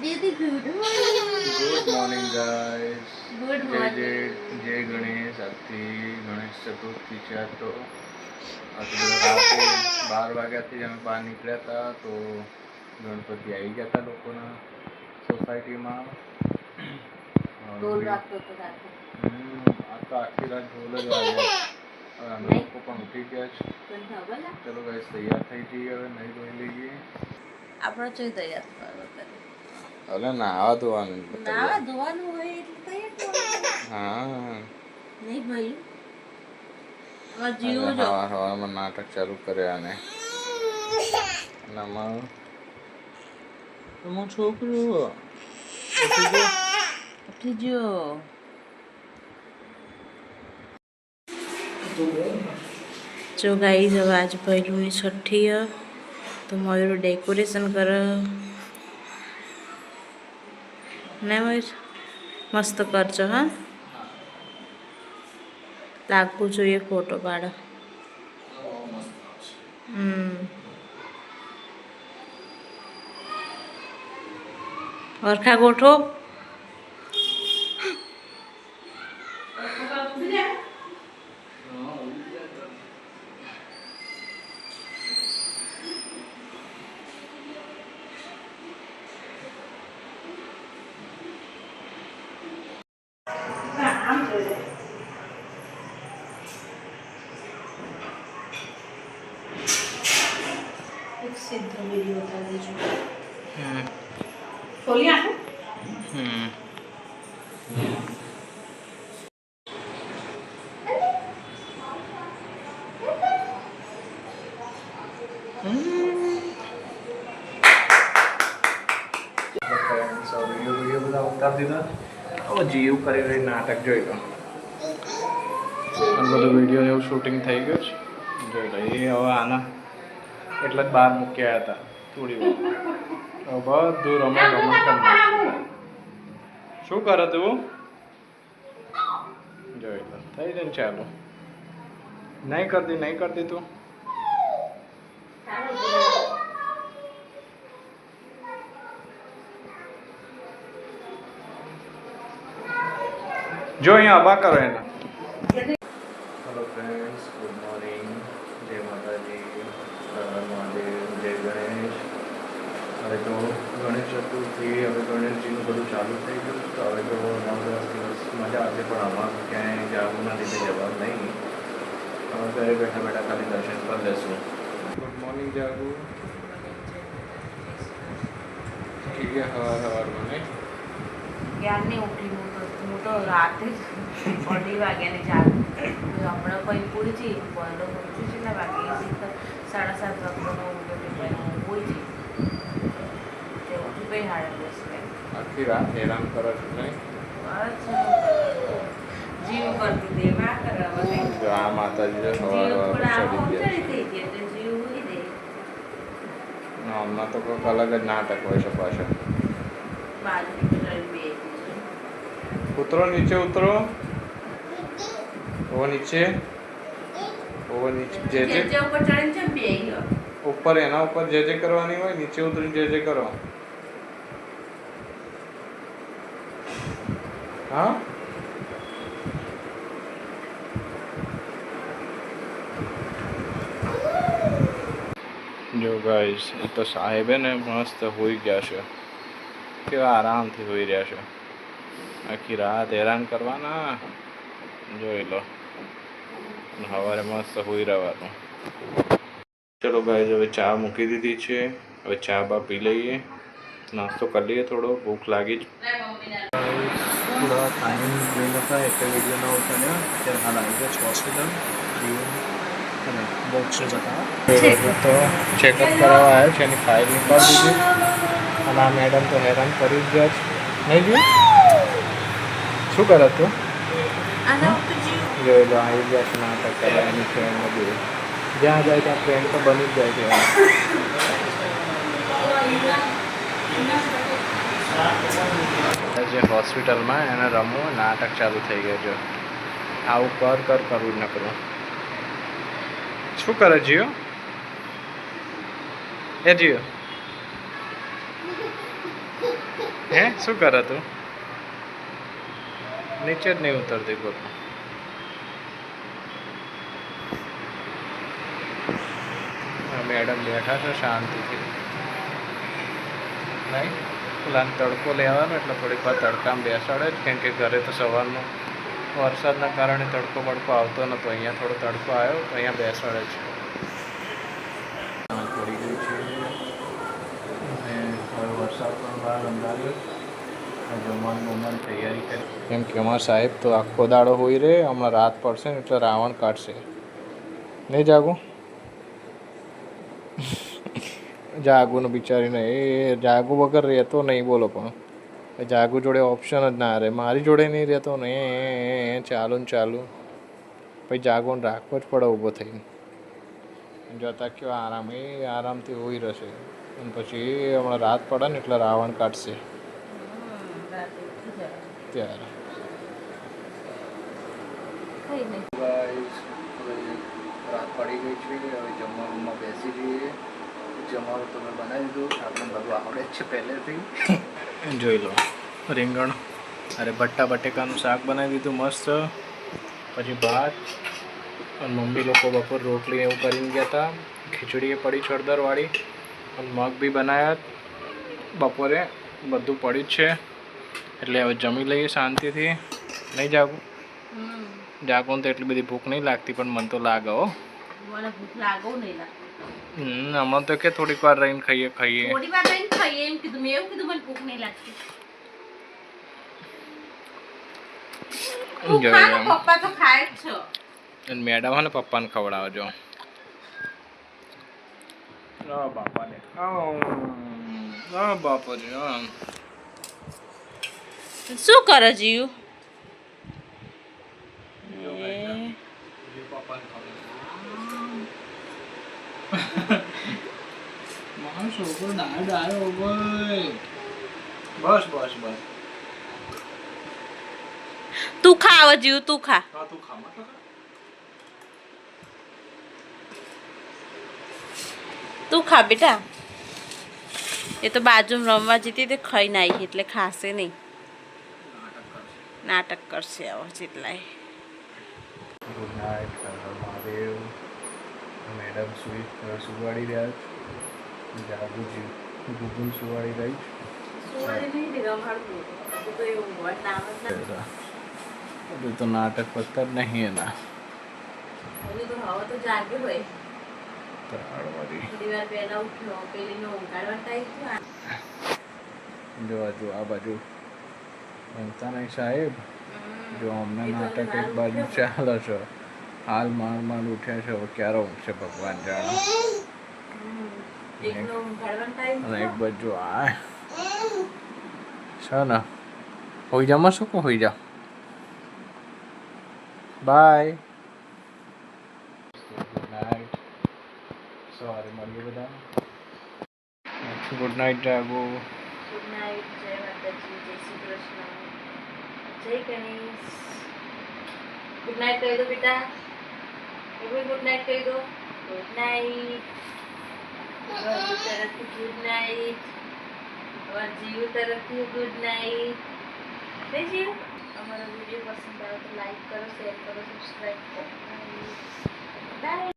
Good morning guys. Good જય morning. જય ગણેશ. આજથી ગણેશ ચતુર્થી છે. તો રાતે 12 વાગ્યાથી અમે બહાર નીકળ્યા હતા તો ગણપતિ આવી ગયા હતા લોકોના સોસાયટીમાં. ઢોલ રાખતો હતો રાતે. આ તો આખી રાત ઢોલ જ વાગ્યા. હવે અમે લોકો પણ ઉઠી ગયા છે. ચલો ગાઈસ તૈયાર થઈ જઈએ, હવે નહીં ધોઈ લઈએ. આપણે ચોઈ તૈયાર થવાનું કરે. હવે નાવા ધોવાનું. નાવા ધોવાનું હોય એટલે તૈયાર થવાનું. હા નહીં ભાઈ. અમાર જીવો જો. હવામાં નાટક ચાલુ કર્યા ને તમારું છોકરું ઉઠી ગયો. જો ગાઈસ હવે આજ પહેલુંની છઠ્ઠી તો મયુર ડેકોરેશન કરે ને મયુર મસ્ત કરજો. હા લાગવું જોઈએ ફોટો પાડો. હરખા ગોઠવો. સીધો વિડીયો ઉતારી દેજો. ખોલી આખું. વિડીયો બધા ઉતારી દીધા. હવે જીવ કરી નાટક જોઈ લો. બધું વિડીયો એવું શૂટિંગ થઈ ગયું છે. જોઈ લો. એ હવે આના એટલે જ બહાર મૂક્યા હતા થોડી વાર. બધું રમણ કરી શું કરે તું? જોઈ લો થઈ જાય ને. ચાલો નહીં કરતી તું. જો અહીંયા અબા કરો એના. Hello friends, good morning. જય માતાજી, મહાદેવ, જય ગણેશ. હવે તો ગણેશ ચતુર્થી, હવે ગણેશજીનું બધું ચાલુ થઈ ગયું. તો હવે તો 9-10 દિવસ મજા આવશે, પણ આમાં ક્યાંય જવાના લીધે જવાબ નહીં. હવે ઘરે બેઠા બેઠા ખાલી દર્શન કરી લેશું. Good morning Jagu. ઠીક છે. સવારમાં નહીં ક્યારની ઉઠી હું તો રાતે 2 વાગ્યાની ચાલુ. હમણાં કોઈ પૂછી બોલો પૂછ્યું છે ને વાગે 7:30 વાગ્યાનો હું પૂછી તે ઉઠી ભાઈ 10:30. આખી રાત હેરાન કરો છો નહીં? જીવ કરતી દે માં કરવા જો આ માતાજી સવાર ચડી ગયા. જીવ ઉડી દે. હમણાં તો કોઈક અલગ જ નાટક હોય છે પાછળ. ઉતરો નીચે, ઉતરો. ઓ નીચે જે ઉપર એના ઉપર જે કરવાની હોય નીચે ઉતરીને જે કરો. હા જો ગાઈસ એ તો સાહેબ ને મસ્ત હોઈ ગયા છે. કેવા આરામથી હોઈ રહ્યા છે. આખી રાત હેરાન કરવાના. જોઈ લો. સવારે મસ્ત હોઈ રહેવાનું. ચલો ગાઈસ હવે ચા મૂકી દીધી છે. હવે ચા બા પી લઈએ, નાસ્તો કરી લઈએ. થોડો ભૂખ લાગી જ. થોડા ટાઈમ જોઈને હતા એટલે વિડીયો ના ઉતાર્યા. અત્યારે હાલ આવી ગયા છે હોસ્પિટલ. બોક્સ બતા તો ચેકઅપ કરાવવા આવ્યો છે. એની ફાઇલ નીકાળી દીધી. અને આ મેડમ તો હેરાન કરી જ ગયા છે. નહીં જોયું શું કરે તું? જોઈ લો આવી ગયા છે નાટક કરવા. એની ફ્રેન્ડ બધું જ્યાં જાય ત્યાં ફ્રેન્ડ તો બની જ જાય છે. જે હોસ્પિટલમાં એને રમવું નાટક ચાલુ થઈ ગયું છે. આવું કરવું જ ન કરવું. શું કરે જીઓ? એ જીઓ હે શું કરે તું? નીચે જ નહીં ઉતરતી બોલ. મેડમ બેઠા છે શાંતિથી. નહીં પેલાને તડકો લેવાનો એટલે થોડીક વાર તડકામાં બેસાડે જ, કેમ કે ઘરે તો સવારનો વરસાદના કારણે તડકો બડકો આવતો નહોતો. અહીંયા થોડો તડકો આવ્યો તો અહીંયા બેસાડે છે. પડી ગઈ છે અને હવે વરસાદ પણ બહાર અંધાર્યો. જમવાની તૈયારી કરી, કેમ કે અમારા સાહેબ તો આખો દાડો હોઈ રહે. હમણાં રાત પડશે ને એટલે રાવણ કાઢશે. નહીં જાગું? જાગું બિચારીને એ જાગુ વગર રહેતો નહીં બોલો. પણ જાગુ જોડે ઓપ્શન જ ના રહે. મારી જોડે નહીં રહેતો ને ચાલુ ને ચાલુ. પછી જાગુને રાખવો જ પડે ઊભો થઈને. જતા કયો આરામ, એ આરામથી હોઈ રહેશે. અને પછી એ હમણાં રાત પડે ને એટલે રાવણ કાઢશે ત્યારે. રાત પડી ગઈ છે. હવે જમવામાં બેસી જઈએ. જમવાનું તમે બનાવી દીધું, આપણે બધું આવડે જ છે પહેલેથી. જોઈ લો, રીંગણ અરે બટેકાનું શાક બનાવી દીધું મસ્ત. પછી ભાત, અને મમ્મી લોકો બપોર રોટલી એવું કરીને ગયા હતા. ખીચડી એ પડી છળદરવાળી, અને મગ બી બનાવ્યા બપોરે. બધું પડ્યું જ છે એટલે હવે જમી લઈએ શાંતિથી. નહીં જાગું? જાગું તો એટલી બધી ભૂખ નહીં લાગતી, પણ મને તો લાગે હો. મને ભૂખ લાગો નહીં લાગે. હમણાં તો કે થોડીક વાર રહીને ખાઈએ. થોડી વાર રહીને ખાઈએ એમ કીધું મેં. એવું કીધું મને ભૂખ નહીં લાગતી. પપ્પા તો ખાય જ છો. અને મેડમ હે ને પપ્પાને ખવડાવજો. બાપાને બાપાજી શું કરે જીવ? મારો છોકરો ડાયો ભાઈ. બસ બસ બસ. તું ખાવ જીવ, તું ખા. હા તું ખા મતલબ. તું ખા બેટા. એ તો બાજુમાં રમવા જતી તે ખાઈ નાખી એટલે ખાશે નહીં. નાટક કરશે આવો જેટલાય. Good night Mahadev. મેડમ સુવાડી રહ્યા છે. જાગુજી ગુગુલ સુવાડી રહી છે. તો નાટક પત્તા જ નહીં એના. જો આ બાજુ ઊંઘતા નહીં સાહેબ. જો અમને નાટક એક બાજુ ચાલે છે. હાલ માર ઉઠ્યા છે. હવે ક્યારે ઊંઘશે ભગવાન જાણે. અને એક બાજુ આ છે ને હોઈ જામાં શું કહો હોઈ જા. બાય. Good night. સવારે મળીએ બધા. ગુડ નાઇટ જાગો. Good night. જય માતાજી, જય શ્રી કૃષ્ણ, જય ગણેશ. ગુડ નાઇટ કહી દો બેટા. ગુડ નાઇટ કહી દો. Good night. તરફથી ગુડ નાઇટ. જીવ તરફથી ગુડ નાઇટ. નહીં જીવ? અમારો વિડીયો પસંદ આવે તો લાઈક કરો, શેર કરો, સબસ્ક્રાઈબ કરો. બાય.